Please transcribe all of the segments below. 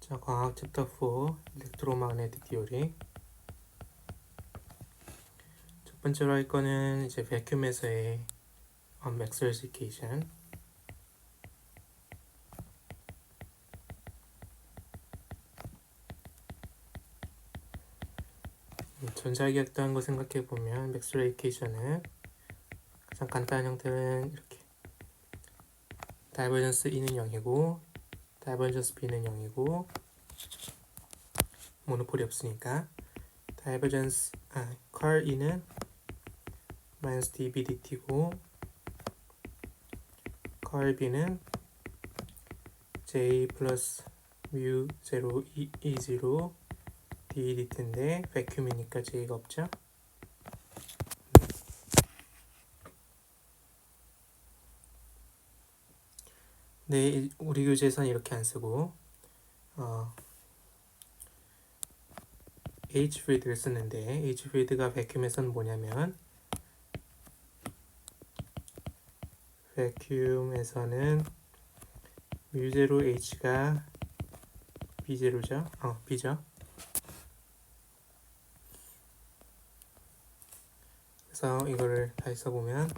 자, 과학 챕터 4 일렉트로마그네틱 디오리. 첫 번째로 할 거는 이제 베큐에서의 맥스웰스 이퀘이션. 전자기학도 한 거 생각해 보면 맥스웰 이퀘이션은 가장 간단한 형태는 이렇게 다이버전스 E는 0이고 다이버전스 B는 0이고 모노폴이 없으니까 다이버전스 컬 E는 마이너스 dB dt고 컬 B는 J 플러스 뮤 0 E0 d dt인데 베큐이니까 J가 없죠. 네, 우리 교재에서는 이렇게 안 쓰고 H 필드를 쓰는데 H 필드가 베큐에서는 뭐냐면 베큐에서는 뮤0 H가 B0죠. B죠. 그래서 이거를 다시 써보면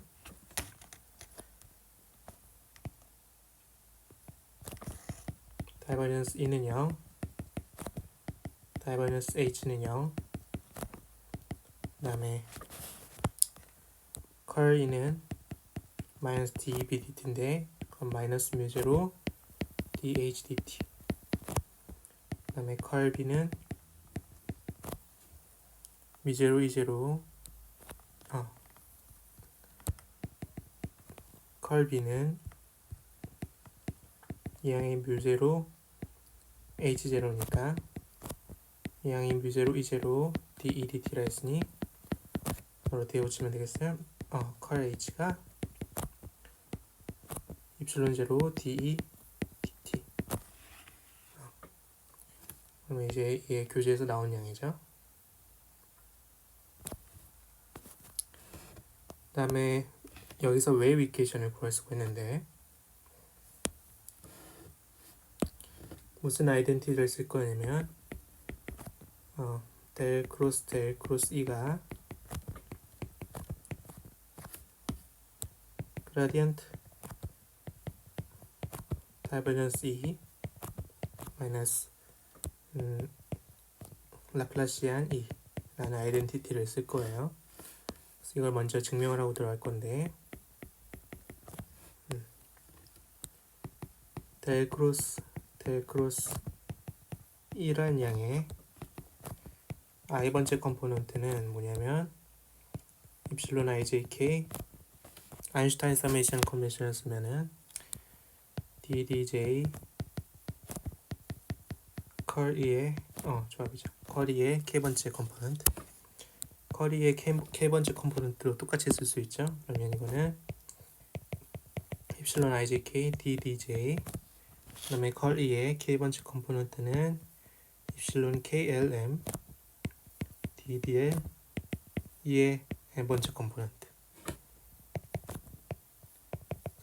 다이버전스 E는 0, 다이버전스 H는 0, 그 다음에 컬 E는 마이너스 dB dt인데 그럼 마이너스 뮤0 dH dt, 그 다음에 컬 B는 뮤0 E0 컬 B는 이항의 뮤0 H0니까 이항의 뮤0 E0 dE dt라 했으니 바로 대우치면 되겠어요. 컬 H가 입실론 0 dE dt. 그러면 이제 얘 교재에서 나온 양이죠. 그 다음에 여기서 웨이브 이퀘이션을 구할 수가 있는데 무슨 아이덴티티를 쓸 거냐면 델 크로스 E가 그라디언트 다이버전스 E 마이너스 라플라시안 E 라는 아이덴티티를 쓸 거예요. 그래서 이걸 먼저 증명을 하고 들어갈 건데 델 크로스 E란 양의 i번째 컴포넌트는 뭐냐면 입실론 ijk 아인슈타인 서메이션 컨벤션을 쓰면은 ddj 컬 E의 조합이죠. 컬 E의 k번째 컴포넌트, 컬 E의 k번째 컴포넌트로 똑같이 쓸 수 있죠. 그러면 이거는 입실론 ijk ddj, 그 다음에 컬 E의 k번째 컴포넌트는 입실론 klm ddl E의 n번째 컴포넌트.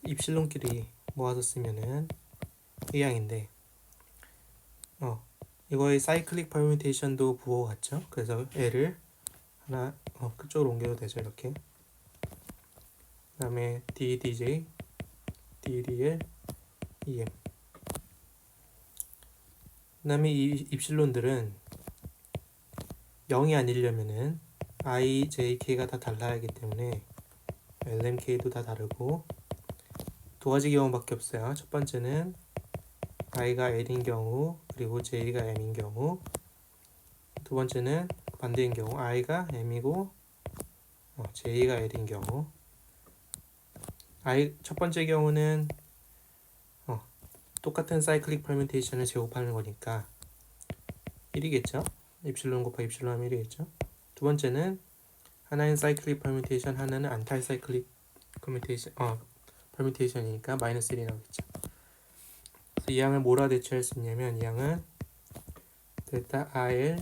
입실론끼리 모아서 쓰면은 이 양인데 이거의 사이클릭 퍼뮤테이션도 부호 같죠. 그래서 L을 하나 그쪽으로 옮겨도 되죠. 이렇게. 그 다음에 ddj ddl em. 그 다음에 이 입실론들은 0이 아니려면은 i, j, k가 다 달라야 하기 때문에 lm, k도 다 다르고 두 가지 경우밖에 없어요. 첫 번째는 i가 l인 경우 그리고 j가 m인 경우, 두 번째는 반대인 경우 i가 m이고 j가 l인 경우. 첫 번째 경우는 똑같은 사이클릭 퍼뮤테이션을 제곱하는 거니까 1이겠죠. 입실론 곱하기 입실론 하면 1이겠죠. 두 번째는 하나는 사이클릭 퍼뮤테이션, 하나는 안타이 사이클릭 퍼뮤테이션이니까 마이너스 1이 나오겠죠. 그래서 이 양을 뭐라 대체할 수 있냐면 이 양은 델타 RL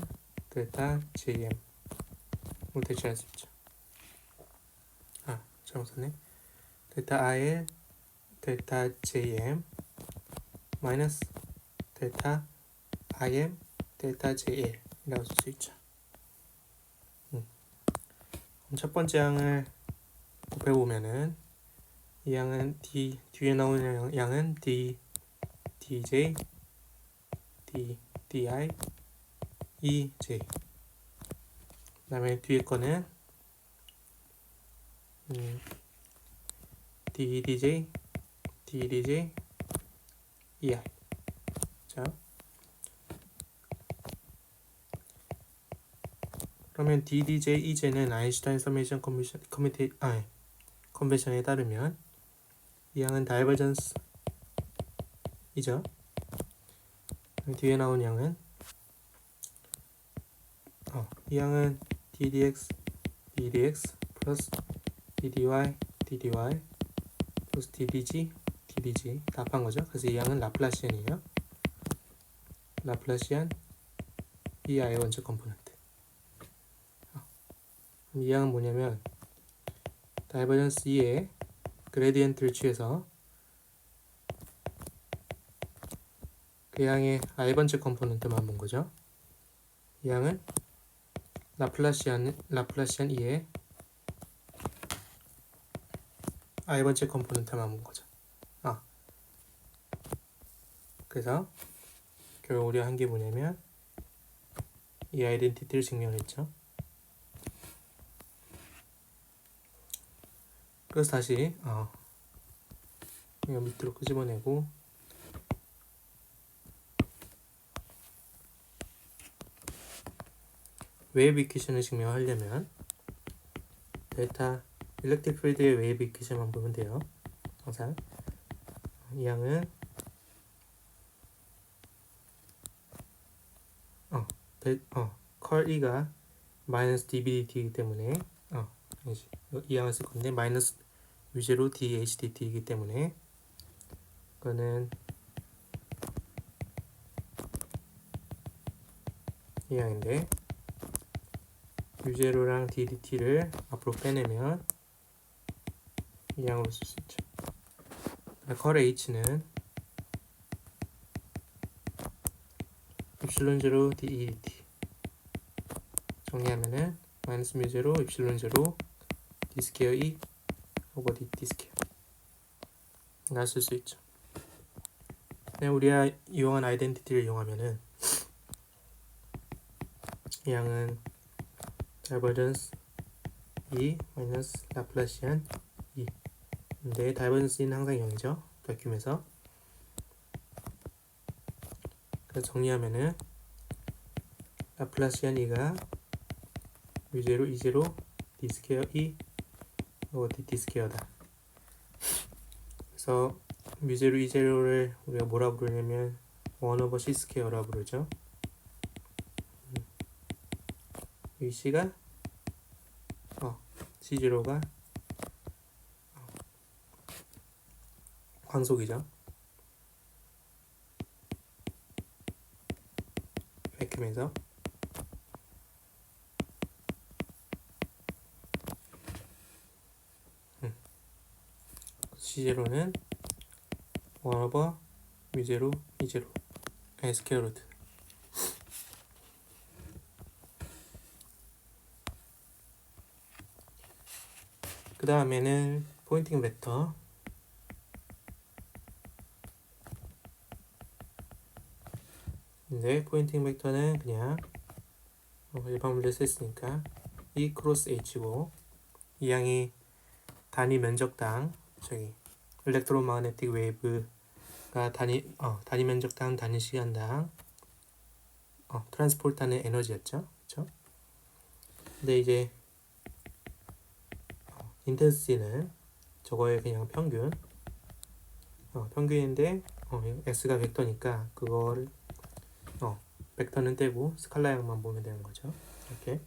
델타 JM으로 대체할 수 있죠. 잘못 썼네. 델타 RL 델타 JM 마이너스 델타 im 델타 jl이라고 쓸 수 있죠. 첫 번째 양을 곱해보면은 이 양은 뒤에 나오는 양은 dj, di, ej. 그 다음에 뒤에 거는 ddj, ddj, ei. 자, 그러면 ddj, ej는 아인슈타인 서메이션 컨벤션에 따르면 이 양은 다이버전스 이죠. 뒤에 나온 양은 이 양은 ddx, ddx 플러스 ddy, ddy 플러스 ddg, ddg 다 합한 거죠. 그래서 이 양은 라플라시안이에요. 라플라시안 ei의 원적 컴포넌트. 이 양은 뭐냐면 다이버전스 E의 그레디언트를 취해서 그 양의 i번째 컴포넌트만 본 거죠. 이 양은 라플라시안 E의 i번째 컴포넌트만 본 거죠. 그래서 결국 우리가 한 게 뭐냐면 이 아이덴티티를 증명했죠. 그래서 다시 이거 밑으로 끄집어내고 웨이브 이퀴션을 증명하려면 델타 일렉트릭 필드의 웨이브 이퀴션만 보면 돼요. 항상 이 양은 컬 E가 마이너스 dBdt이기 때문에 이 양을 쓸 건데 마이너스 유제로 dHdt이기 때문에 그거는 이 양인데 유제로랑 ddt를 앞으로 빼내면 이 양으로 쓸 수 있죠. 컬 H는 입실론 제로 dEdt 정리하면은 마이너스 뮤 제로 입실론 제로 d 스퀘어 E 오버 dt 스퀘어 가 쓸 수 있죠. 우리가 이용한 아이덴티티를 이용하면은 이 양은 다이버전스 E 마이너스 라플라시안 E 근데 다이버전스 E는 항상 0이죠. 바큐에서 그래서 정리하면은 라플라시안 E가 뮤제로 E제로 d 스퀘어 E 오버 dt 스퀘어다. 그래서 뮤제로 E제로를 우리가 뭐라 부르냐면 1 오버 C 스퀘어라 부르죠. 이 C가 C0가 광속이죠. 백큐에서 C0는 1 오버 뮤제로 E제로 스퀘어 루트. 그 다음에는 포인팅 벡터. 근데 포인팅 벡터는 그냥 일반 문제 썼으니까 E 크로스 H고 이 양이 단위 면적당 일렉트로마그네틱 웨이브가 단위 면적당 단위 시간당 트랜스포트하는 에너지였죠. 그렇죠? 근데 이제 인텐시티는 저거의 그냥 평균인데 x가 벡터니까 그거를 벡터는 떼고 스칼라양만 보면 되는 거죠. 이렇게.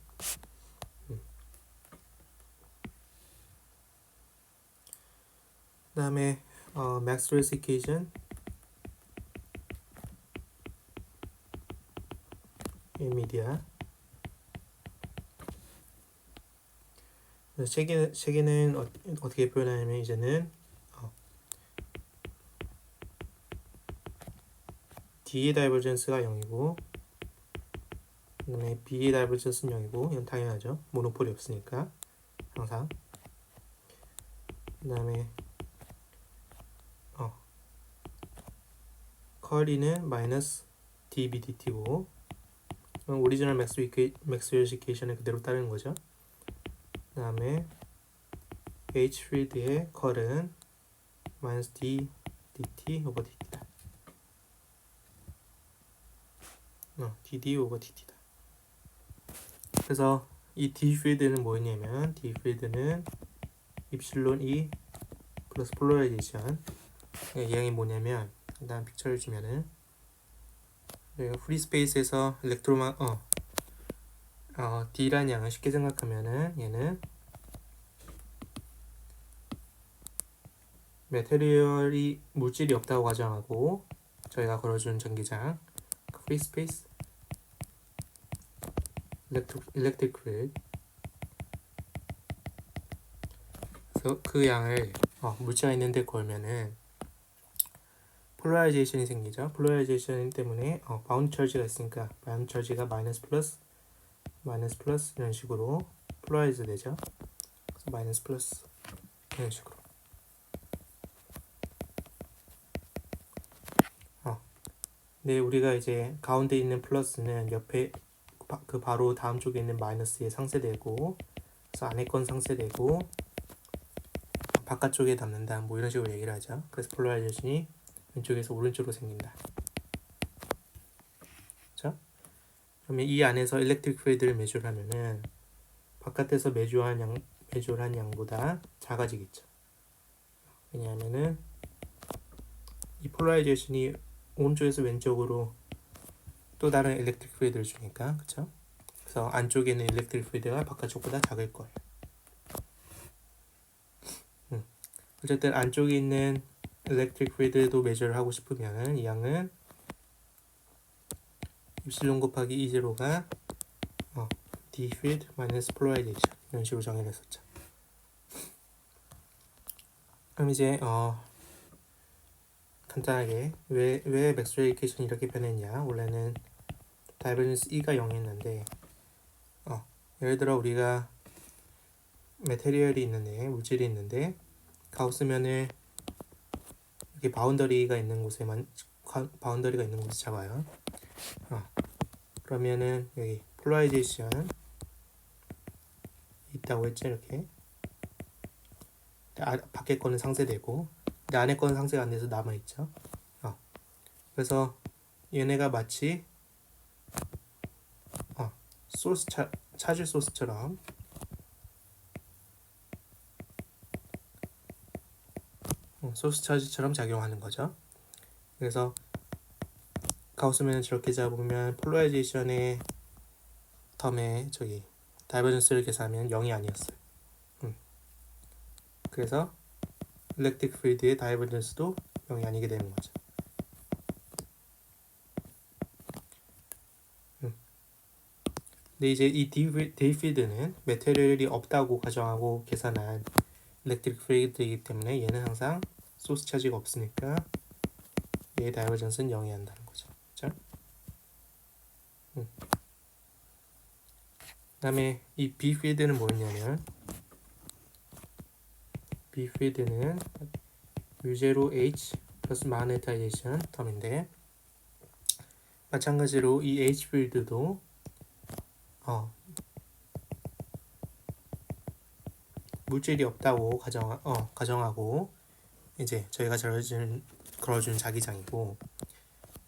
그 다음에 맥스웰스 이퀘이션 미디어. 책에는 어떻게 표현하냐면 이제는 D의 다이버전스가 0이고 그 다음에 B의 다이버전스는 0이고 이건 당연하죠. 모노폴이 없으니까 항상. 그 다음에 컬이는 마이너스 dBdt고 오리지널 맥스웰 이퀘이션을 그대로 따르는 거죠. 그 다음에 H 필드의 컬은 마이너스 d dt 오버 dt다. dd 오버 dt다. 그래서 이 d 필드는 뭐였냐면 d 필드는 입실론 E 플러스 폴러라이제이션. 이 양이 뭐냐면 일단 픽처를 주면은 프리 스페이스에서 D라는 양을 쉽게 생각하면은 얘는 매테리얼이 물질이 없다고 가정하고 저희가 걸어준 전기장 프리 스페이스 일렉트릭 필드. 그래서 그 양을 물체가 있는데 걸면은 폴라라이제이션이 생기죠. 폴라라이제이션 때문에 바운드 처지가 있으니까 바운드 처지가 마이너스 플러스 이런 식으로 폴라라이즈 되죠. 그래서 마이너스 플러스 이런 식으로. 네, 우리가 이제 가운데 있는 플러스는 옆에 그 바로 다음 쪽에 있는 마이너스에 상쇄되고, 그래서 안에 건 상쇄되고 바깥쪽에 담는다. 뭐 이런 식으로 얘기를 하죠. 그래서 폴라라이제이션이 왼쪽에서 오른쪽으로 생긴다. 그렇죠? 그러면 이 안에서 일렉트릭 필드를 매주를 하면은 바깥에서 매주한 양보다 작아지겠죠. 왜냐하면은 이 폴라라이제이션이 오른쪽에서 왼쪽으로 또 다른 일렉트릭 필드를 주니까, 그쵸? 그래서 안쪽에 있는 일렉트릭 필드가 바깥쪽보다 작을 거예요. 어쨌든 안쪽에 있는 일렉트릭 필드도 매저를 하고 싶으면 이 양은 입실론 곱하기 E0가 D 필드 마이너스 폴라라이제이션 이런 식으로 정해냈었죠. 그럼 이제 간단하게 왜 맥스웰 이퀘이션이 이렇게 변했냐. 원래는 다이버전스 E가 0이었는데 예를 들어 우리가 매테리얼이 있는데 물질이 있는데 가우스면을 이렇게 바운더리가 있는 곳에 잡아요. 그러면은 여기 폴라라이제이션 있다고 했죠. 이렇게 밖에 거는 상쇄되고 근데 안에 거는 상쇄가 안 돼서 남아있죠. 그래서 얘네가 마치 차질 소스처럼 소스 차지처럼 작용하는 거죠. 그래서 가우스면을 저렇게 잡으면 폴라라이제이션의 텀에 다이버전스를 계산하면 0이 아니었어요. 그래서 일렉트릭 필드의 다이버전스도 0이 아니게 되는 거죠. 근데 이제 이 D 필드는 매테리얼이 없다고 가정하고 계산한 일렉트릭 필드이기 때문에 얘는 항상 소스 차지가 없으니까 얘의 다이버전스는 0이 한다는 거죠. 그렇죠? 그 다음에 이 B 필드는 뭐였냐면 B 필드는 뮤제로 H 플러스 마그네타이제이션 텀인데 마찬가지로 이 H 필드도 물질이 없다고 가정하고 이제 저희가 걸어준 자기장이고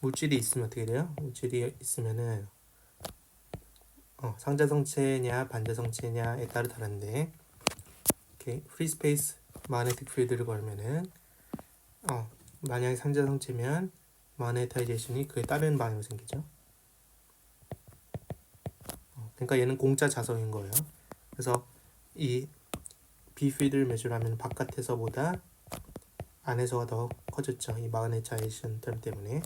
물질이 있으면 어떻게 돼요? 물질이 있으면은 상자성체냐 반자성체냐에 따라 다른데 이렇게 프리스페이스 마그네틱 필드를 걸면은 만약에 상자성체면 마그네타이제이션이 그에 따르는 방향으로 생기죠. 그러니까 얘는 공짜 자성인 거예요. 그래서 이 B 필드를 매주하면 바깥에서보다 안에서가 더 커졌죠. 이 마그네타이제이션 텀 때문에.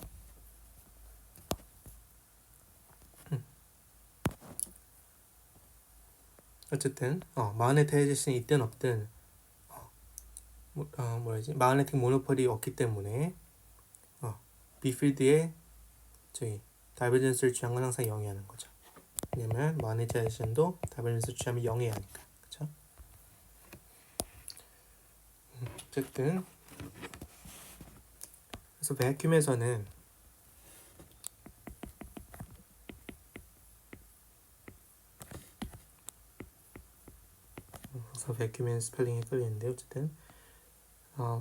어쨌든 마그네타이제이션이 있든 없든 마그네틱 모노폴이 없기 때문에 B 필드의 다이버전스를 취한 건 항상 0이 하는 거죠. 왜냐면 마그네타이제이션도 다이버전스를 취하면 0이 하니까. 그쵸? 어쨌든 그래서 베큐움에서는 베큐움의 스펠링이 끌리는데 어쨌든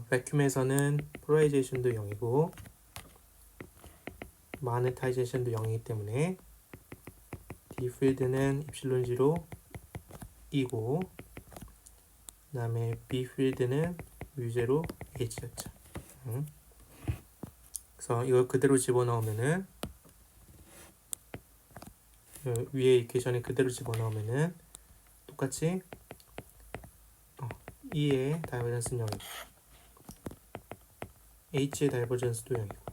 베큐움에서는 폴라리제이션도 0이고 마그네타이제이션도 0이기 때문에 D 필드는 입실론 0 2고 그 다음에 B 필드는 뮤제로 H였죠. 그래서 이걸 그대로 집어넣으면은 위에 이퀘이션에 그대로 집어넣으면은 똑같이 E의 다이버전스는 0이고 H의 다이버전스도 0이고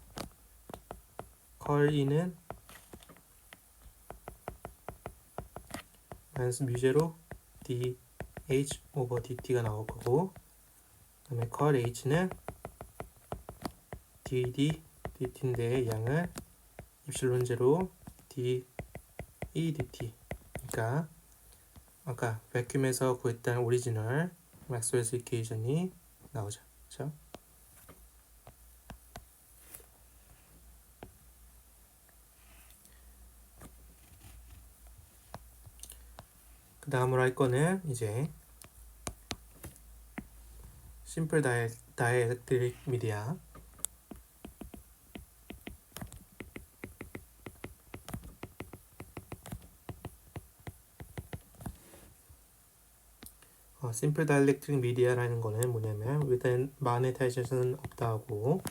컬 E는 마이너스 뮤제로 dH 오버 dt가 나올 거고 그 다음에 컬 H는 dd dt인데 양을 입실론 제로 d e dt 그러니까 아까 베큐움에서 구했던 오리지널 맥스웰스 이퀘이션이 나오죠. 그렇죠? 그 다음으로 할 거는 이제 심플 다이엘렉트릭 미디어 심플 다이엘렉트릭 미디어라는 거는 뭐냐면 일단 마그네타이제이션은 없다 하고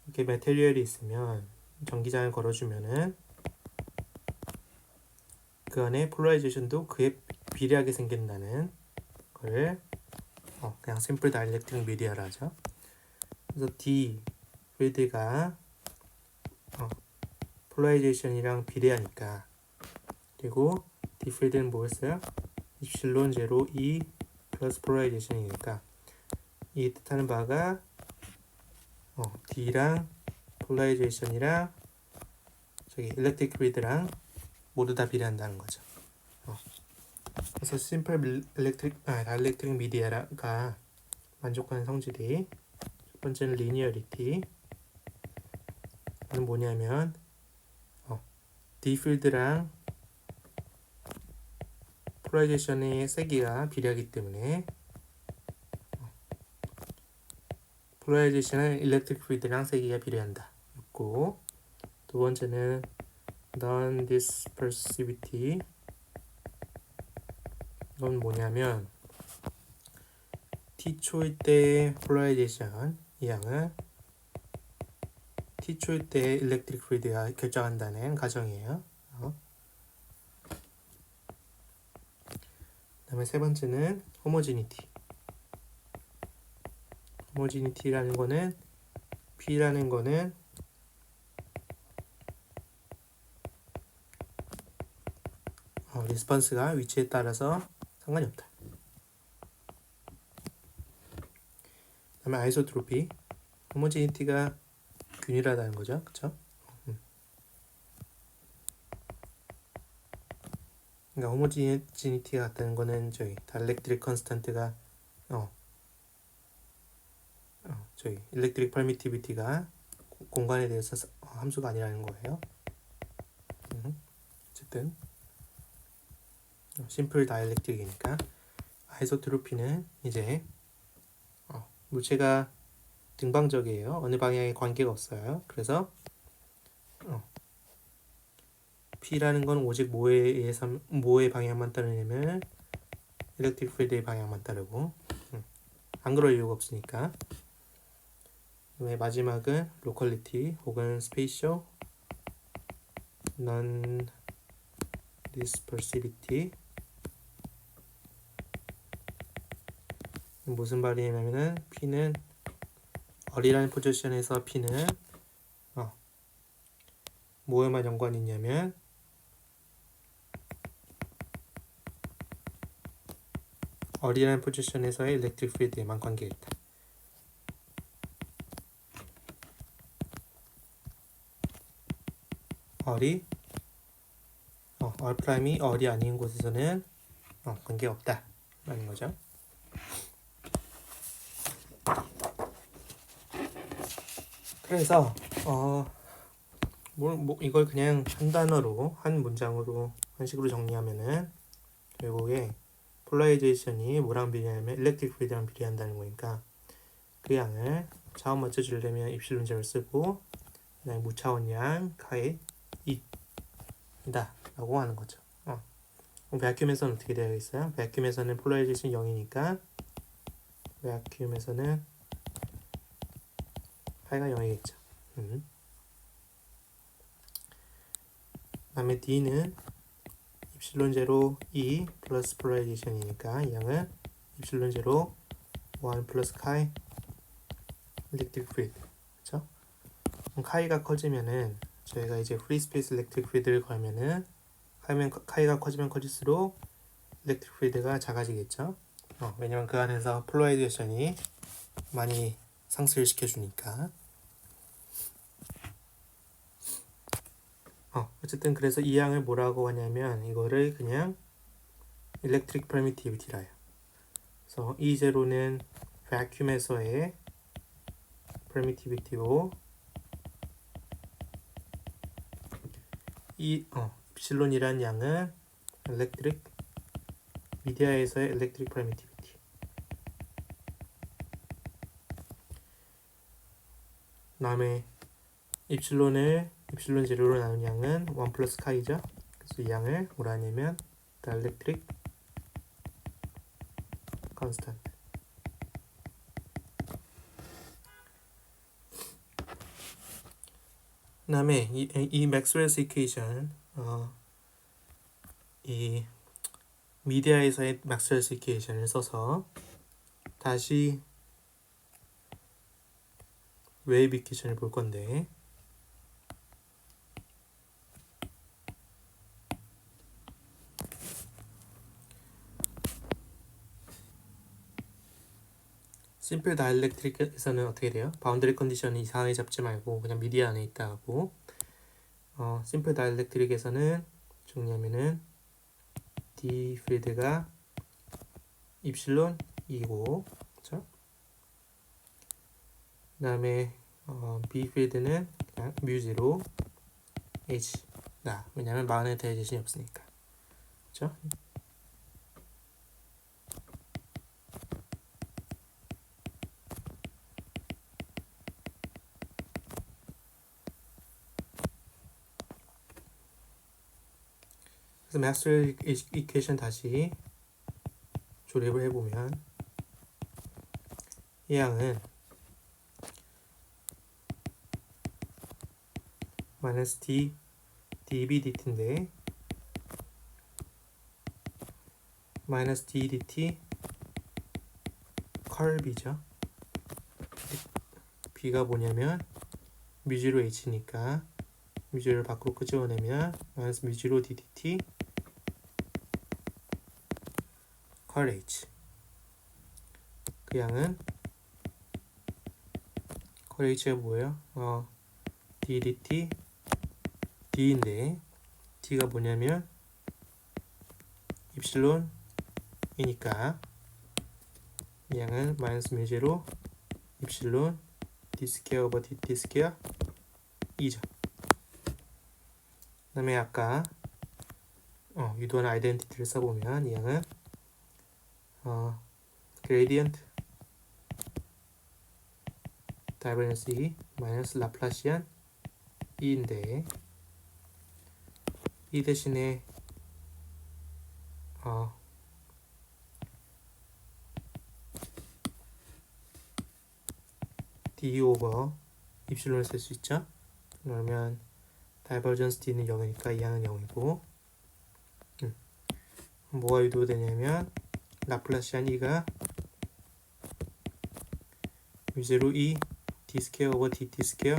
이렇게 메테리얼이 있으면 전기장을 걸어주면은 그 안에 폴라리제이션도 그에 비례하게 생긴다는 걸 그냥 심플 다이엘렉트릭 미디어라 하죠. 그래서 D 필드가 폴라리제이션이랑 비례하니까 그리고 D 필드는 뭐였어요? 입실론 제로 E 플러스 폴라리제이션이니까 이 뜻하는 바가 D랑 폴라리제이션이랑 일렉트릭 필드랑 모두 다 비례한다는 거죠. 그래서 심플 다이엘렉트릭 미디어가 만족하는 성질이 첫 번째는 리니어리티. 이건 뭐냐면 D 필드랑 폴라리제이션의 세기가 비례하기 때문에 폴라리제이션은 일렉트릭 필드랑 세기가 비례한다. 있고 두 번째는 non-dispersivity. 이건 뭐냐면 T초일 때의 폴라리제이션 이 양은 T초일 때의 일렉트릭 필드가 결정한다는 가정이에요. 그 다음에 세 번째는 호모지니티. 호모지니티라는 거는 P라는 거는 리스폰스가 위치에 따라서 상관이 없다. 그 다음에 아이소트로피. 호모지니티가 균일하다는 거죠. 그쵸? 그러니까 호모지니티가 같다는 거는 다이엘렉트릭 컨스턴트가 일렉트릭 퍼미티비티가 공간에 대해서 함수가 아니라는 거예요. 어쨌든 심플 다이엘렉트릭이니까 아이소트로피는 이제 물체가 등방적이에요. 어느 방향에 관계가 없어요. 그래서 P라는 건 오직 뭐의 방향만 따르냐면 일렉트릭 필드의 방향만 따르고 안 그럴 이유가 없으니까. 마지막은 로컬리티 혹은 스페이셜 non dispersivity. 무슨 말이냐면은 P는 어리라는 포지션에서 P는 뭐에만 연관이 있냐면 어리라는 포지션에서의 일렉트릭 필드에만 관계가 있다. 얼이 얼 프라임이 얼이 아닌 곳에서는 관계없다 라는 거죠. 그래서 이걸 그냥 한 단어로 한 문장으로 한 식으로 정리하면은 결국에 폴라리제이션이 뭐랑 비례하면 일렉트릭 필드랑 비례한다는 거니까 그 양을 차원 맞춰주려면 입실론 제를 쓰고 그다음에 무차원 양 카의 2이다 라고 하는 거죠. 베큐움에서는 어떻게 되어 있어요? 베큐움에서는 폴라리제이션 0이니까 베큐움에서는 파이가 0이겠죠. 그 다음에 D는 입실론 제로 2 플러스 폴라리제이션이니까 이 양은 입실론 제로 1 플러스 카이 일렉트릭 필드. 그렇죠? 그럼 카이가 커지면은 저희가 이제 프리 스페이스 일렉트릭 필드를 걸면은 카이가 커지면 커질수록 일렉트릭 필드가 작아지겠죠. 왜냐면 그 안에서 폴라리제이션이 많이 상승을 시켜주니까. 어쨌든 그래서 이 양을 뭐라고 하냐면 이거를 그냥 일렉트릭 퍼미티비티라 해요. 그래서 E0는 vacuum에서의 permittivity고 입실론이란 양은 electric 미디어에서의 electric permittivity. 다음에 입실론 제로로 나눈 양은 1 플러스 카이죠. 그래서 이 양을 뭐라 하냐면 dielectric constant. 그 다음에 이 맥스웰스 이퀘이션 이 미디어에서의 맥스웰스 이퀘이션을 써서 다시 웨이브 이퀘이션을 볼 건데 심플 다이엘렉트릭에서는 어떻게 돼요? 바운더리 컨디션을 이상하게 잡지 말고 그냥 미디어 안에 있다 하고 심플 다이엘렉트릭에서는 정리하면은 D 필드가 입실론 2고 그렇죠? 그 다음에 B 필드는 그냥 뮤0 H다. 왜냐면 마그네타이제이션이 없으니까. 그렇죠? 그래서 맥스웰 이퀘이션 다시 조립을 해보면 이 양은 마이너스 D dB dt인데 마이너스 D dt 컬 B죠. B가 뭐냐면 뮤0 H니까 뮤0를 밖으로 끄집어내면 마이너스 뮤0 ddt 컬 H. 그 양은 컬 H가 뭐예요? D dt D인데 D가 뭐냐면 입실론 이니까 이 양은 마이너스 뮤0 입실론 D 스퀘어 오버 dt 스퀘어 2죠. 그 다음에 아까 유도한 아이덴티티를 써보면 이 양은 gradient divergence E 마이너스 라플라시안 E인데 이 대신에 D 오버 입실론을 쓸 수 있죠. 그러면 다이버전스 D는 0이니까 이 양은 0이고 뭐가 유도되냐면 라플라시안 E가 뮤0 E D 스퀘어 오버 dt 스퀘어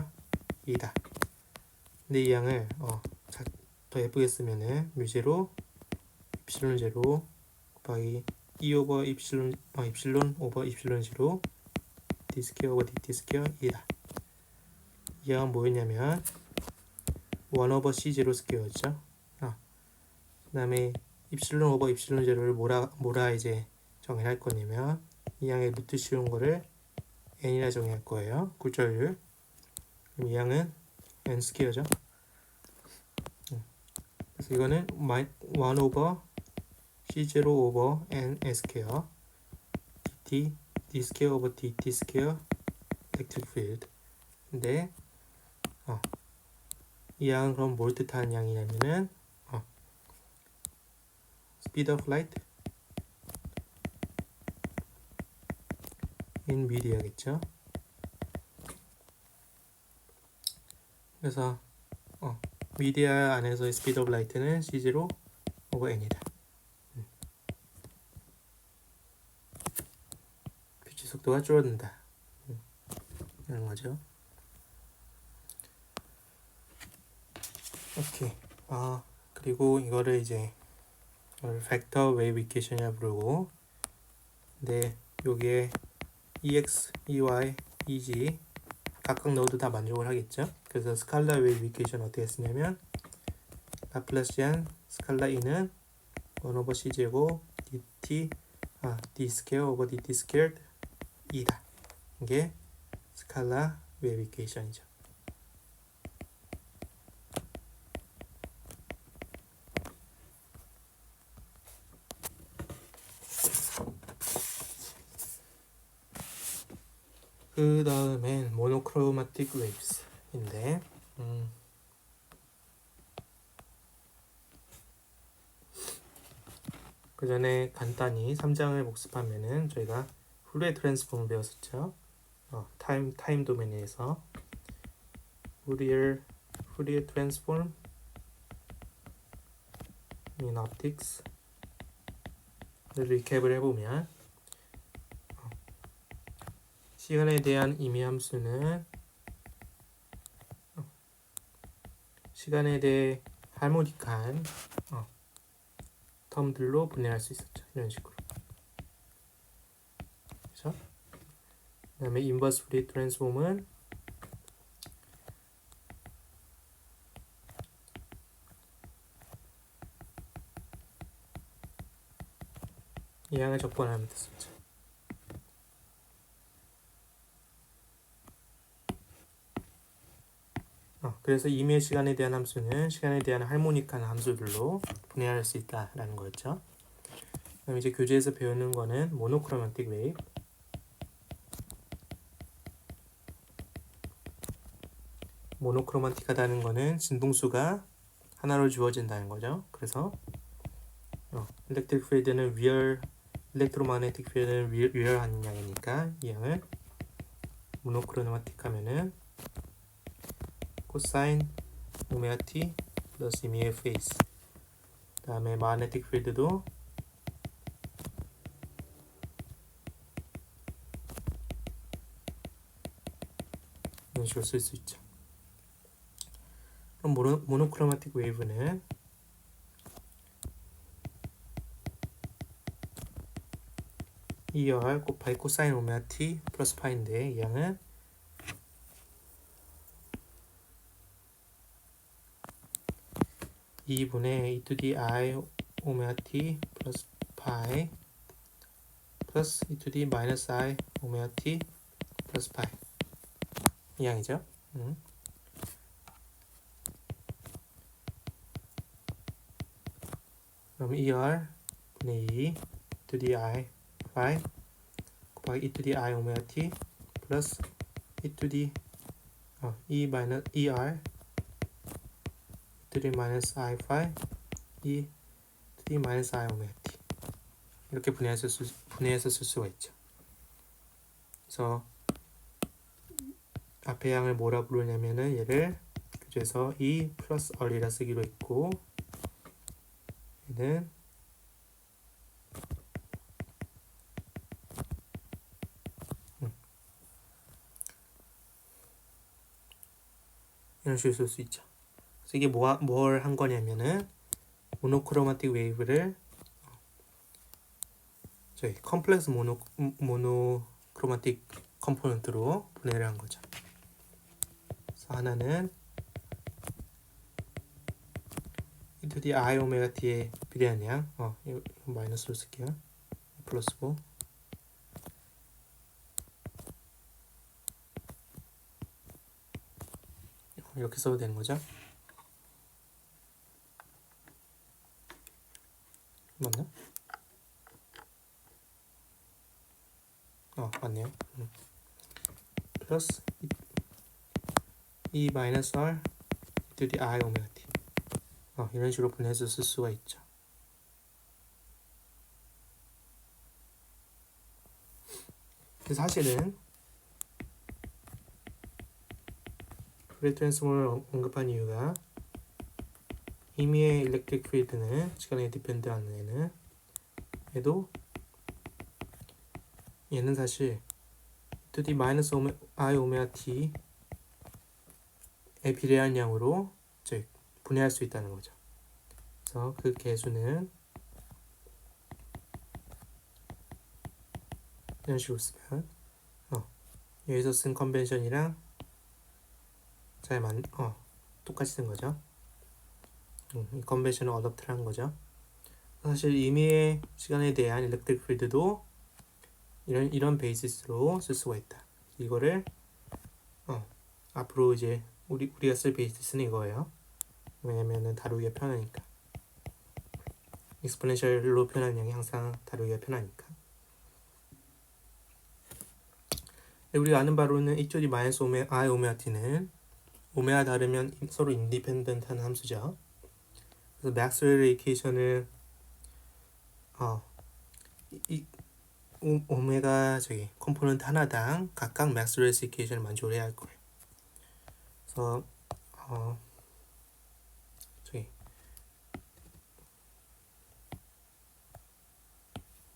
2다. 근데 이 양을 더 예쁘게 쓰면은 뮤0 입실론 0 곱하기 E 오버 입실론 오버 입실론 0 D 스퀘어 오버 dt 스퀘어 2다. 이 양은 뭐였냐면 1 오버 C0 스퀘어죠. 그 다음에 입실론 오버 입실론 제로를 뭐라 이제 정의할 거냐면 이 양의 루트 씌운 거를 n이라 정의할 거예요. 굴절율. 그럼 이 양은 n 스퀘어죠. 그래서 이거는 1 오버 C0 오버 n s퀘어 d 스퀘어 오버 dt 스퀘어 electric field. 근데 이 양은 그럼 뭘 뜻하는 양이냐면은 speed of light in media겠죠. 그래서 미디어 안에서의 speed of light는 C0 over n이다. 빛의 속도가 줄어든다. 이런 거죠. 오케이. 그리고 이거를 이제 벡터 웨이브 이퀘이션이라 부르고, 근데 여기에 EX, EY, EG 각각 넣어도 다 만족을 하겠죠. 그래서 스칼라 웨이브 이퀘이션 어떻게 쓰냐면 라플라시안 스칼라 E는 1 오버 C 제곱 dt d 스퀘어 오버 dt 스퀘어 E다. 이게 스칼라 웨이브 이퀘이션이죠. 그 다음엔 모노크로마틱 웨이브스인데 그 전에 간단히 3장을 복습하면은 저희가 후리에 트랜스폼 배웠었죠. 타임 도메인에서 후리에 트랜스폼 in optics 리캡을 해보면 시간에 대한 임의 함수는 시간에 대해 할모닉한 텀들로 분해할 수 있었죠. 이런 식으로. 그렇죠? 그 다음에 인버스 후리에 트랜스폼은 이 양을 적분하면 됐었죠. 그래서 임의 시간에 대한 함수는 시간에 대한 할모닉한 함수들로 분해할 수 있다라는 거였죠. 그럼 이제 교재에서 배우는 거는 모노크로마틱 웨이브. 모노크로마틱하다는 거는 진동수가 하나로 주어진다는 거죠. 그래서 일렉트릭 필드는 일렉트로마그네틱 필드는 리얼한 양이니까 이 양을 모노크로마틱 하면은 코사인 오메가 t 플러스 임의의 페이스. 다음에 마그네틱 필드도 이런 식으로 쓸 수 있죠. 그럼 모노크로마틱 웨이브는 ER 곱하기 코사인 오메가 t 플러스 파인데 이 양은 2분의 e to the i 오메가 t 플러스 파이 플러스 e to the 마이너스 i 오메가 t 플러스 파이 이 양이죠. 그럼 ER 분의 2 to the i 파이 곱하기 e to the i 오메가 t 플러스 e to the e 마이너스 ER to the 마이너스 i 파이 e to the 마이너스 i 오메가 t 이렇게 분해해서 쓸 수가 있죠. 그래서 앞에 양을 뭐라 부르냐면은 얘를 교재에서 E 플러스 얼이라 쓰기로 했고 얘는 이런 식으로 쓸 수 있죠. 그래서 이게 뭘 한 거냐면은 모노크로마틱 웨이브를 저희 컴플렉스 모노크로마틱 컴포넌트로 분해를 한 거죠. 그래서 하나는 into the I 오메가 t에 비례한 양. 이거 마이너스로 쓸게요. 플러스고. 이렇게 써도 되는 거죠? 맞나? 맞네요. 플러스 E 마이너스 R into the I 오메가 t. 이런 식으로 분해해서 쓸 수가 있죠. 사실은 푸리어 트랜스폼을 언급한 이유가 임의의 일렉트릭 필드는 시간에 디펜드하는 애는 얘도 얘는 사실 to the 마이너스 I 오메가 t에 비례한 양으로 분해할 수 있다는 거죠. 그래서 그 개수는 이런 식으로 쓰면 여기서 쓴 컨벤션이랑 똑같이 쓴 거죠. 이 컨벤션을 어댑트를 한 거죠. 사실 임의의 시간에 대한 일렉트릭 필드도 이런 베이시스로 쓸 수가 있다. 이거를 앞으로 이제 우리가 쓸 베이시스는 이거예요. 왜냐면은 다루기가 편하니까. 익스포넨셜로 표현하는 양이 항상 다루기가 편하니까. 우리가 아는 바로는 이쪽이 마이너스 I 오메가 t는 오메가 다르면 서로 인디펜던트한 함수죠. 그래서 맥스웰의 이퀘이션을 오메가 컴포넌트 하나당 각각 맥스웰의 이퀘이션을 만족을 해야 할 거예요. 그래서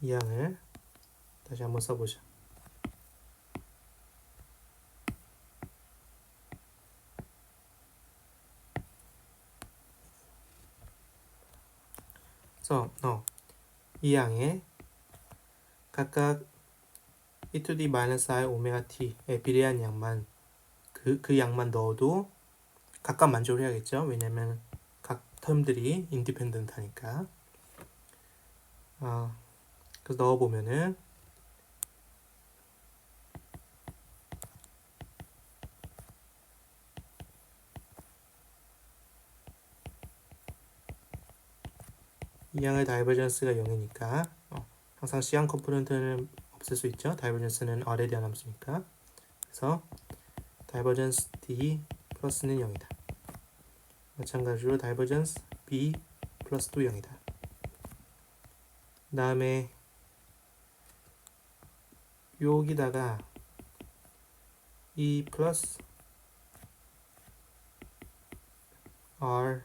이 양을 다시 한번 써보죠. 그래서 이 양에 각각 e to the minus I 오메가 t에 비례한 양만 그 양만 넣어도 각각 만족을 해야겠죠. 왜냐면 각 텀들이 인디펜던트하니까. 그래서 넣어보면은 이 양의 다이버전스가 0이니까 항상 C양 컴포넌트는 없을 수 있죠. 다이버전스는 R에 대한 함수니까. 그래서 다이버전스 D 플러스는 0이다. 마찬가지로 다이버전스 B 플러스도 0이다. 그 다음에 여기다가 E 플러스 R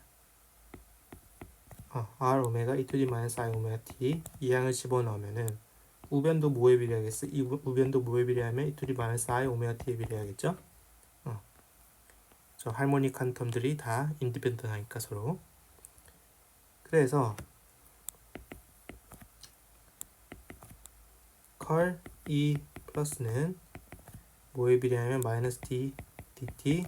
오메가 e to the minus I 오메가 t 이 양을 집어넣으면은 우변도 뭐에 비례하겠어? 이 우변도 뭐에 비례하면 e to the minus I 오메가 t에 비례하겠죠? 저 할모닉한 텀들이 다 인디펜던트하니까 서로. 그래서 컬 E 플러스는 뭐에 비례하면 마이너스 D dt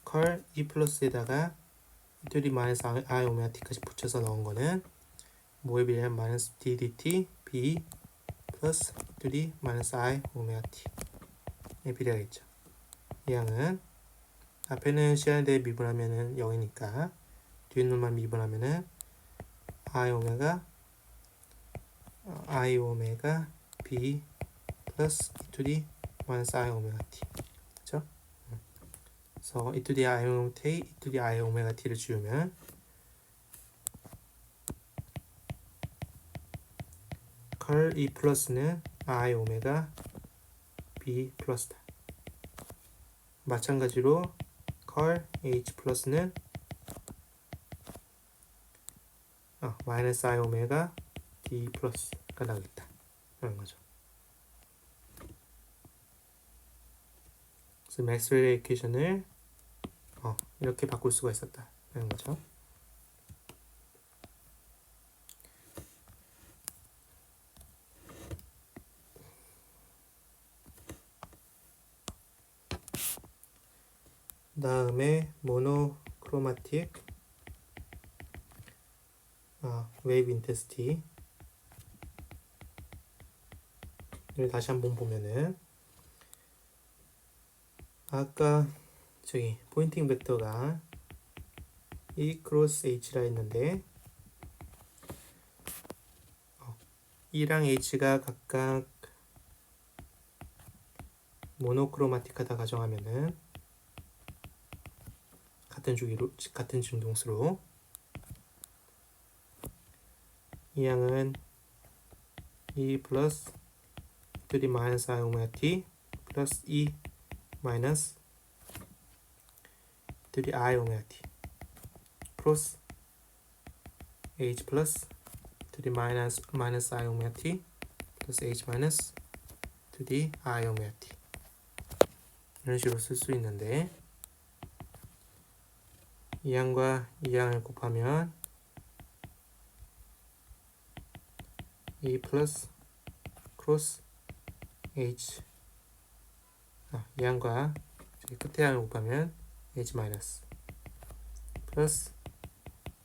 컬 E 플러스에다가 e to the minus I 오메가 t까지 붙여서 넣은 거는 뭐에 비례하면 마이너스 D dt B 플러스 e to the minus I 오메가 t에 비례하겠죠. 이 양은 앞에는 시간에 대해 미분하면은 0이니까 뒤에 놈만 미분하면은 I 오메가 B 플러스 e to the minus I 오메가 t. 그쵸? 그래서 e to the I 오메가 t, e to the I 오메가 t를 지우면 컬 E 플러스는 I 오메가 B 플러스다. 마찬가지로 컬 H 플러스는 마이너스 I 오메가 D 플러스가 나오겠다. 그런 거죠. 그래서 맥스웰의 이퀘이션을 이렇게 바꿀 수가 있었다. 그런 거죠. 다음에 모노크로마틱 웨이브 인텐시티를 다시 한번 보면은 아까 저기 포인팅 벡터가 E 크로스 H라 했는데 E랑 H가 각각 모노크로마틱하다 가정하면은 같은 진동수로 이 양은 E 플러스 E 마이너스 I 오메가 T 플러스 E 마이너스 E I 오메가 T 크로스 H 플러스 E 마이너스 I 오메가 T 플러스 H 마이너스 E I 오메가 T 이런 식으로 쓸 수 있는데 이 양과 이 양을 곱하면 E 플러스 크로스 H 이 양과 끝에 양을 곱하면 H 마이너스 플러스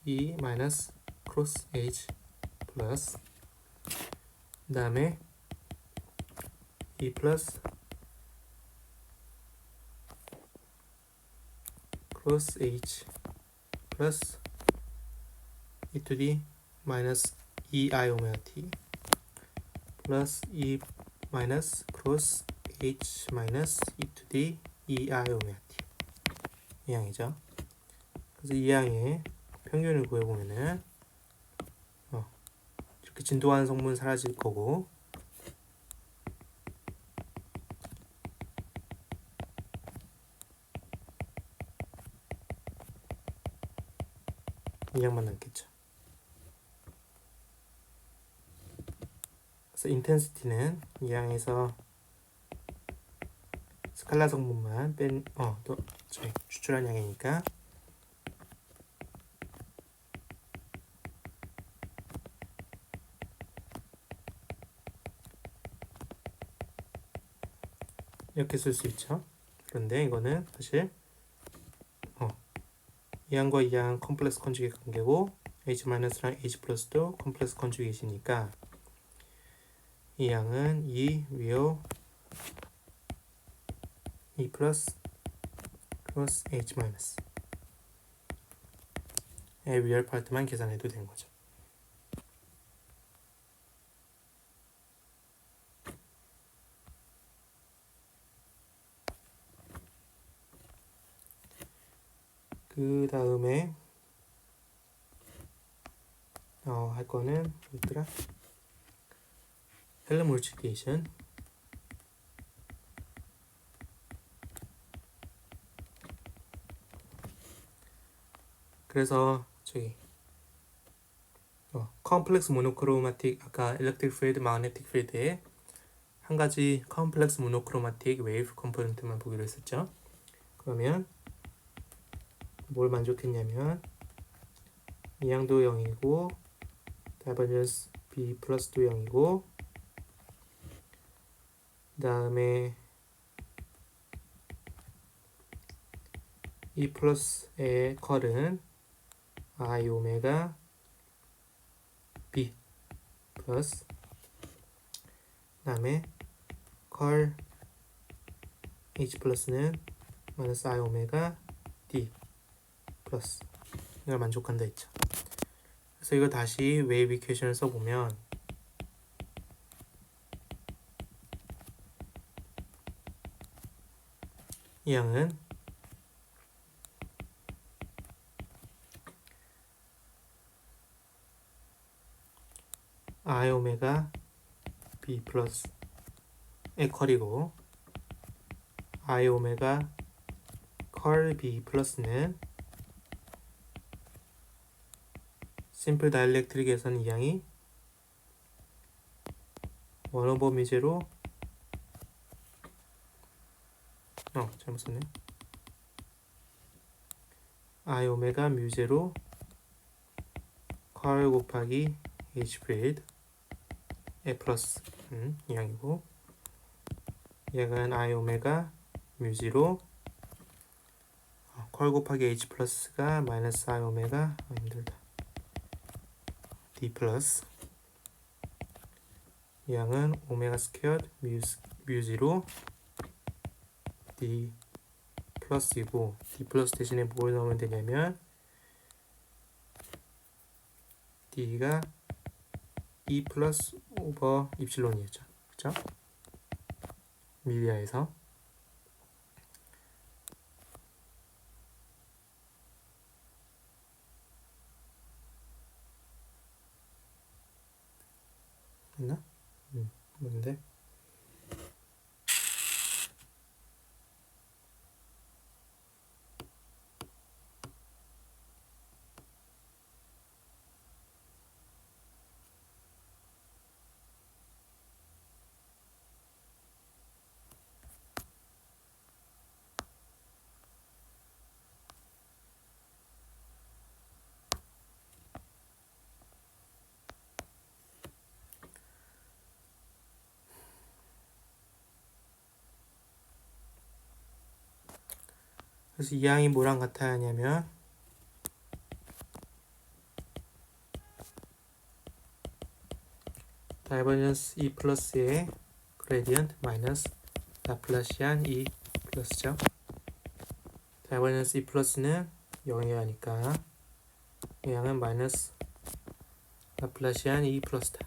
E 마이너스 크로스 H 플러스 그 다음에 E 플러스 크로스 H 플러스 E to the 마이너스 EI 오메가 T 플러스 E 마이너스 크로스 H 마이너스 E to the EI 오메가 T 이 양이죠. 그래서 이 양의 평균을 구해보면은 이렇게 진동하는 성분 사라질 거고 이 양만 남겠죠. 그래서 인텐시티는 이 양에서 스칼라 성분만 추출한 양이니까 이렇게 쓸 수 있죠. 그런데 이거는 사실 이 양과 이 양 컴플렉스 컨주게이트 관계고 H-랑 H+도 컴플렉스 컨주게이트니까 이 양은 E 위로 E 플러스 크로스 H 마이너스 의 위열 파트만 계산해도 되는 거죠. 그 다음에 할 거는 뭐였더라? 헬름홀츠피케이션 그래서 저기 컴플렉스 모노크로마틱 아까 일렉트릭 필드, 마그네틱 필드에 한 가지 컴플렉스 모노크로마틱 웨이브 컴포넌트만 보기로 했었죠. 그러면 뭘 만족했냐면 이 양도 0이고 다이버전스 B 플러스도 0이고 그 다음에 E 플러스의 컬은 I 오메가 B 플러스 그 다음에 컬 H 플러스는 마이너스 I 오메가 D 플러스 이걸 만족한다 했죠. 그래서 이거 다시 웨이브 이퀘이션을 써보면 이 양은 I 오메가 B 플러스 의 컬이고 I 오메가 컬 B 플러스는 심플 다이엘렉트릭에서는 이 양이 1오버 뮤제로 잘못 썼네. I 오메가 뮤제로 컬 곱하기 H 필드 에 플러스 이 양이고 얘는 I 오메가 뮤지로 컬 곱하기 h 플러스가 마이너스 i 오메가 힘들다. d 플러스 이 양은 오메가 스퀘어 뮤0 d 플러스이고 d 플러스 대신에 뭘 넣으면 되냐면 d가 2 플러스 오버 입실론이었죠. 그쵸? 미디어에서 맞나? 뭔데? 그래서 이 양이 뭐랑 같아야 하냐면 다이버전스 E 플러스의 그레디언트 마이너스 라플라시안 E 플러스죠. 다이버전스 E 플러스는 0이 하니까 이 양은 마이너스 라플라시안 E 플러스다.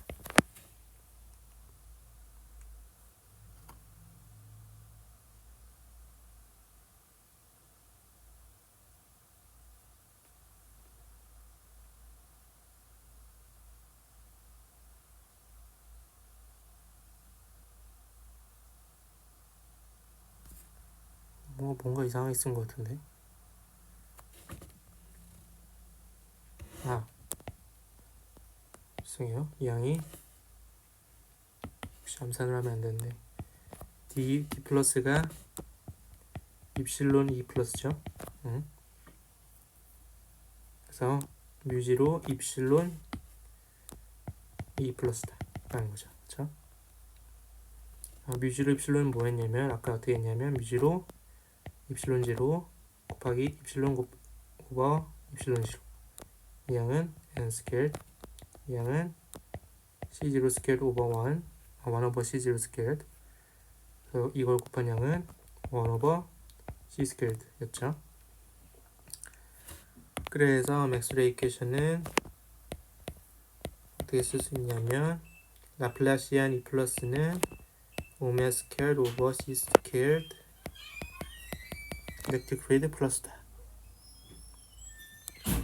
뭔가 이상하게 쓴 것 같은데. 죄송해요. 이 양이 혹시 암산을 하면 안 되는데 D 플러스가 입실론 E 플러스죠. 그래서 뮤지로 입실론 E 플러스다 라는 거죠. 그쵸? 뮤지로 입실론은 뭐 했냐면 아까 어떻게 했냐면 뮤지로 입실론 제로 곱하기 입실론 오버 입실론 제로 이 양은 n 스퀘어드 이 양은 c0 스퀘어드 오버 1 오버 c0 스퀘어드 그래서 이걸 곱한 양은 1 오버 c 스퀘어드 였죠. 그래서 맥스웰의 이퀘이션은 어떻게 쓸 수 있냐면 라플라시안 E 플러스는 오메가 스퀘어드 오버 c 스퀘어드 일렉트릭 필드 플러스다.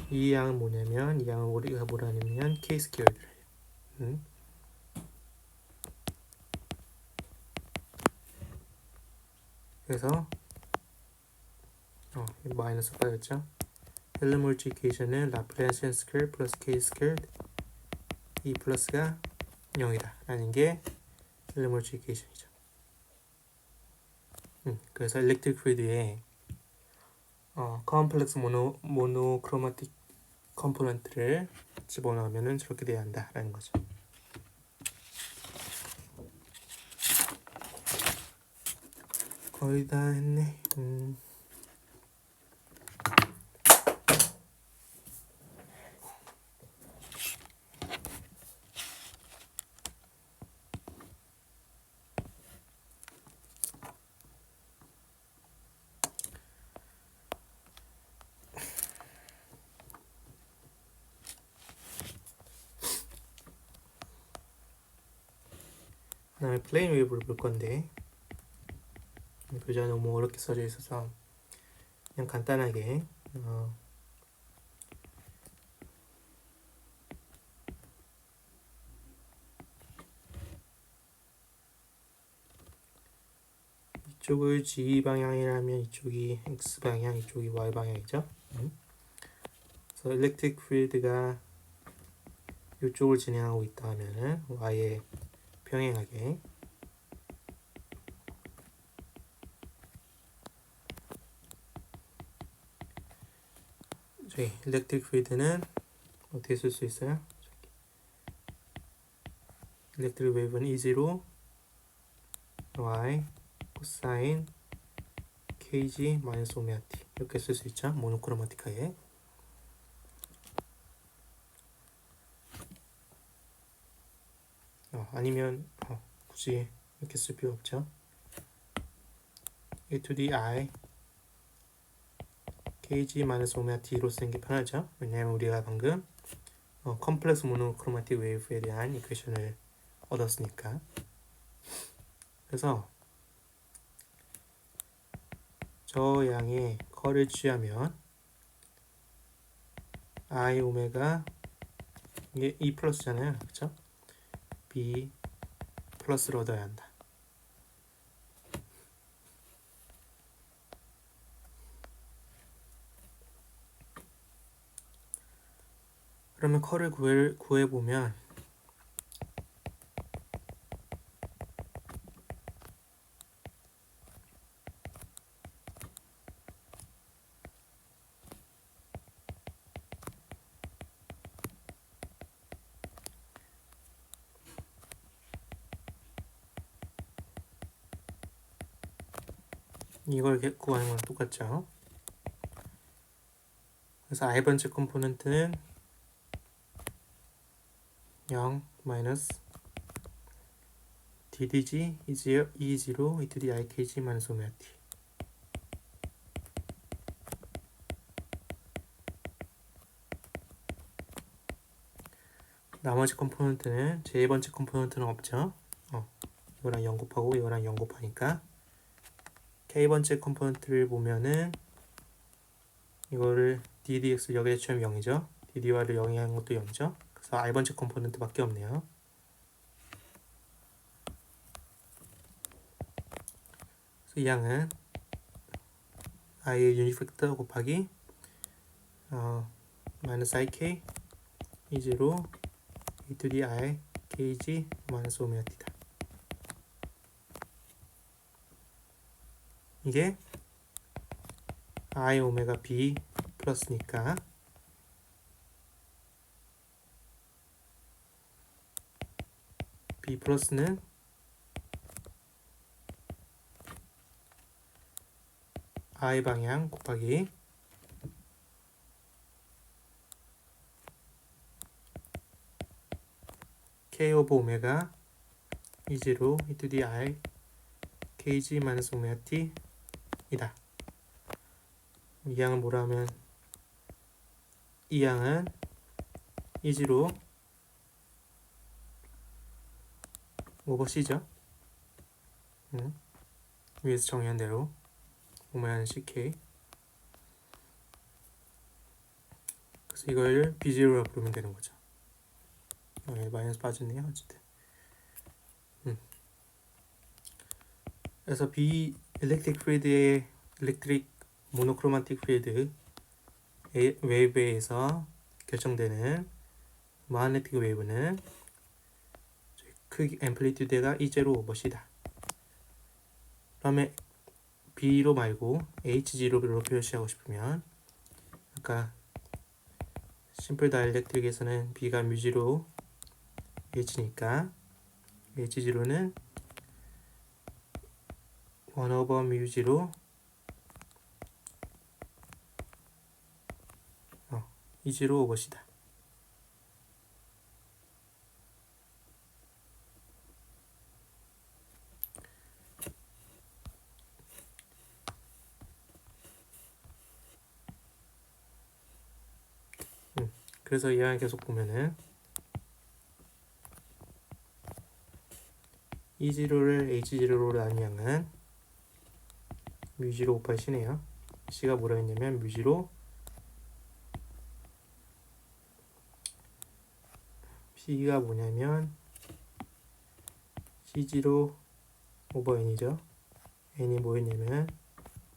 이 양은 뭐냐면 이 양은 우리가 뭐라냐면 k 스퀘어드래요. 그래서 마이너스 빠졌죠. 헬름홀츠 이퀘이션은 라플라시안 스퀘어 플러스 k 스퀘어드 E 플러스가 0이다 라는 게 헬름홀츠 이퀘이션이죠. 그래서 일렉트릭 필드에 컴플렉스 모노크로마틱 컴포넌트를 집어넣으면 저렇게 돼야 한다라는 거죠. 거의 다 했네. 그다음에 플레인 웨이브를 볼 건데 교재가 너무 어렵게 써져 있어서 그냥 간단하게 이쪽을 G 방향이라면 이쪽이 X 방향, 이쪽이 Y 방향이죠. 그래서 일렉트릭 필드가 이쪽을 진행하고 있다 하면은 Y에 평행하게 저희 일렉트릭 필드는 어떻게 쓸 수 있어요? 일렉트릭 웨이브는 E0 Y 코사인 KG 마이너스 오메가 T 이렇게 쓸 수 있죠. 모노크로마틱하게. 아니면 굳이 이렇게 쓸 필요 없죠. A to the I kg-오메가-t로 쓰는 게 편하죠. 왜냐하면 우리가 방금 컴플렉스 모노크로마틱 웨이브에 대한 이퀘이션을 얻었으니까. 그래서 저 양의 컬을 취하면 I 오메가 이게 E 플러스잖아요. 그쵸? B 플러스를 얻어야 한다. 그러면 컬을 구해보면 이걸 구하는 거랑 똑같죠. 그래서 i번째 컴포넌트는 0 마이너스 ddg E0 e to the ikg 마이너스 오메가-t. 나머지 컴포넌트는 제2번째 컴포넌트는 없죠. 이거랑 0 곱하고 이거랑 0 곱하니까 k번째 컴포넌트를 보면은 이거를 ddx 여기에 취하면 0이죠. ddy를 0이 하는 것도 0이죠. 그래서 i번째 컴포넌트 밖에 없네요. 그래서 이 양은 i의 유닛 팩터 곱하기 마이너스 ik E0 e to the I kg 마이너스 오메가-t다. 이게 I 오메가 B 플러스니까 B 플러스는 I 방향 곱하기 K 오버 오메가 E0 e to the I kg 마이너스 오메가-t 이다. 이 양은 뭐라 하면 이 양은 E0 오버 C죠. 위에서 정의한 대로 오메가는 CK. 그래서 이걸 B0로 부르면 되는 거죠. 마이너스 빠졌네요. 어쨌든. 그래서 B 일렉트릭 필드의 일렉트릭 모노크로마틱 필드 웨이브에서 결정되는 마그네틱 웨이브는 크기 앰플리튜드가 E0 오버C다. 그다음에 B로 말고 H0로 표시하고 싶으면 아까 심플 다이엘렉트릭에서는 B가 뮤0 H니까 H0는 1 오버 뮤0 E0 오버C다. 그래서 이 양을 계속 보면은 E0를 H0로 나눈 양은 뮤0 곱하기 C네요. C가 뭐라 했냐면 뮤0 C가 뭐냐면 C0 오버 N이죠. N이 뭐였냐면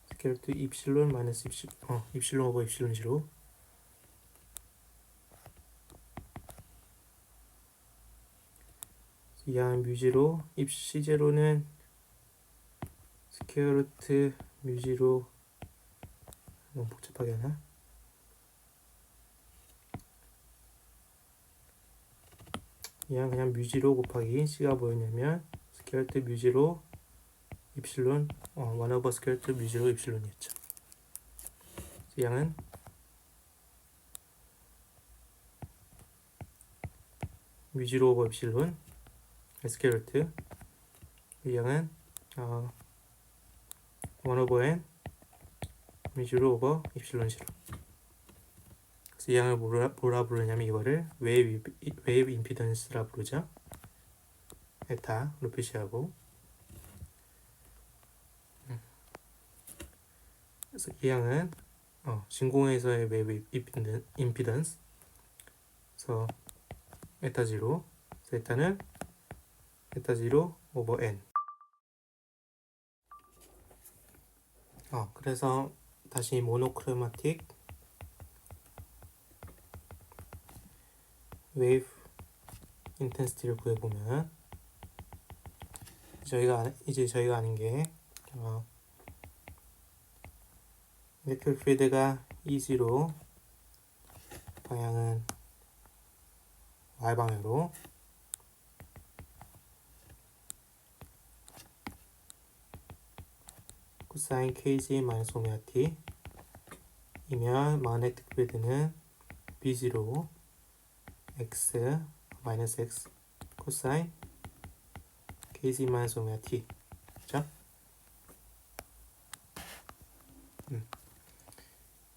스케일트 입실론 마이너스 입실론 오버 입실론 0. 이 양은 뮤0 C0는 스퀘어루트 뮤0 너무 복잡하게 하나? 이 양은 그냥 뮤0 곱하기 C가 뭐였냐면 스퀘어루트 뮤0 입실론 1 오버 스퀘어루트 뮤0 입실론이었죠. 이 양은 뮤0 오버 엡실론 스퀘어루트, 이 양은 1 오버 n 뮤0 오버 엡실론 0. 그래서 이 양을 뭐라 부르냐면 이거를 웨이브 임피던스라 부르죠. 에타로 표시하고, 그래서 이 양은 진공에서의 웨이브 임피던스, 그래서 에타 0, 그래서 에타는 에타 0 오버 n. 그래서 다시 모노크로마틱 웨이브 인텐시티를 구해보면 이제 저희가 아는 게 일렉트릭 필드가 E0, 방향은 Y방향으로, 코사인 kg 마이너스 오메가 t 이면 마그네틱 필드는 B0 x 마이너스 x 코사인 kg 마이너스 오메가 t. 그죠?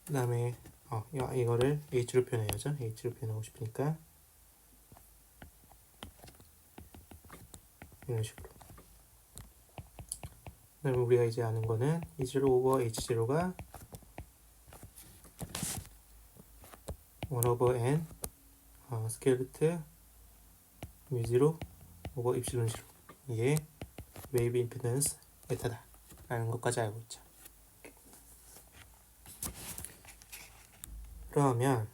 그 다음에 이거를 h로 표현해야죠. h로 표현하고 싶으니까 이런 식으로. 그 다음에 우리가 이제 아는 거는 E0 오버 H0가 1 오버 n 스퀘어 루트 뮤0 오버 입실론 0. 이게 웨이브 임피던스 에타다 라는 것까지 알고 있죠. 그러면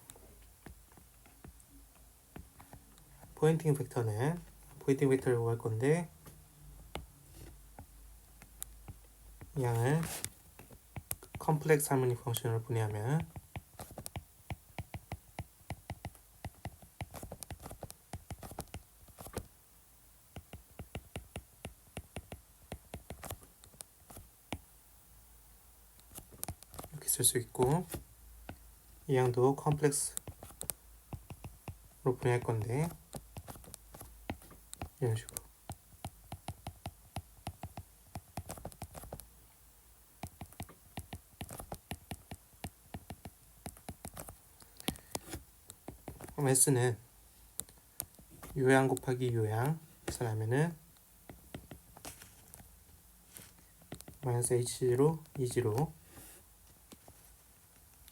포인팅 벡터를 구할 건데, 이 양을 컴플렉스 하모닉 펑션으로 분해하면 이렇게 쓸 수 있고, 이 양도 컴플렉스로 분해할 건데 이런 식으로. 그럼 S는 요양 곱하기 요양 해서 나면은 마이너스 H0, E0,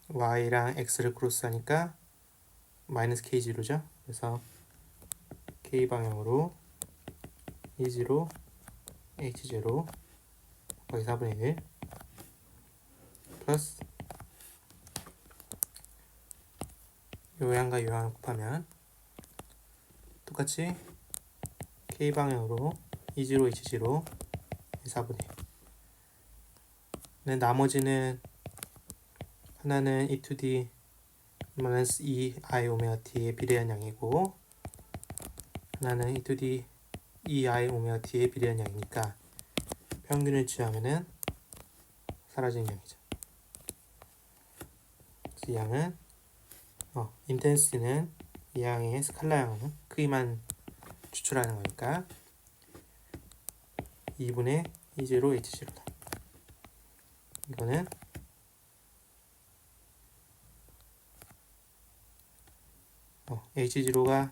Y랑 X를 크로스하니까 마이너스 K0죠. 그래서 K 방향으로 E0, H0 곱하기 4분의 1 플러스 요양과 요양을 곱하면 똑같이 K 방향으로 E0, H0 4분의 1. 네, 나머지는 하나는 E2D 마이너스 2i 오메가 t에 비례한 양이고, 하나는 E2D 2i 오메가 t에 비례한 양이니까 평균을 취하면은 사라지는 양이죠. 그래서 이 양은 인텐시티는 이 양의 스칼라 양 크기만 추출하는 거니까 2분의 E0 H0다. 이거는 H0가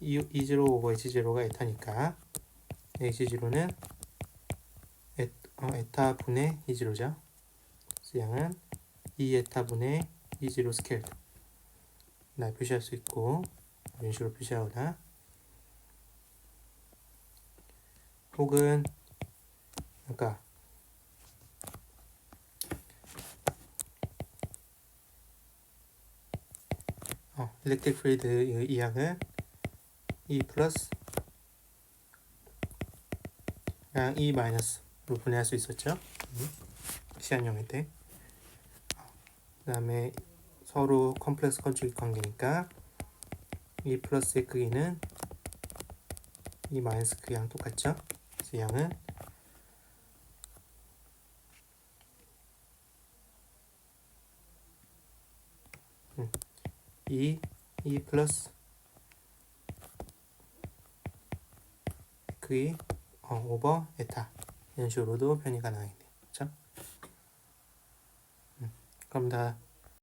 E0 오버 H0가 에타니까 H0는 에타 분의 E0죠. 그래서 양은 2에타 분의 E0 스케일드 나 표시할 수 있고, 이런 식으로 표시하거나, 혹은 아까 일렉트릭 필드 이 양은 E 플러스 양 E 마이너스로 분해할 수 있었죠. 시한형일 때. 그 다음에 서로 컴플렉스 건축 관계니까 E 플러스의 크기는 E 마이너스 크기랑 똑같죠. 그래서 양은 E 플러스 V 오버 에타 이런 식으로도 표현이 가능하겠네요. 그렇죠? 그럼 다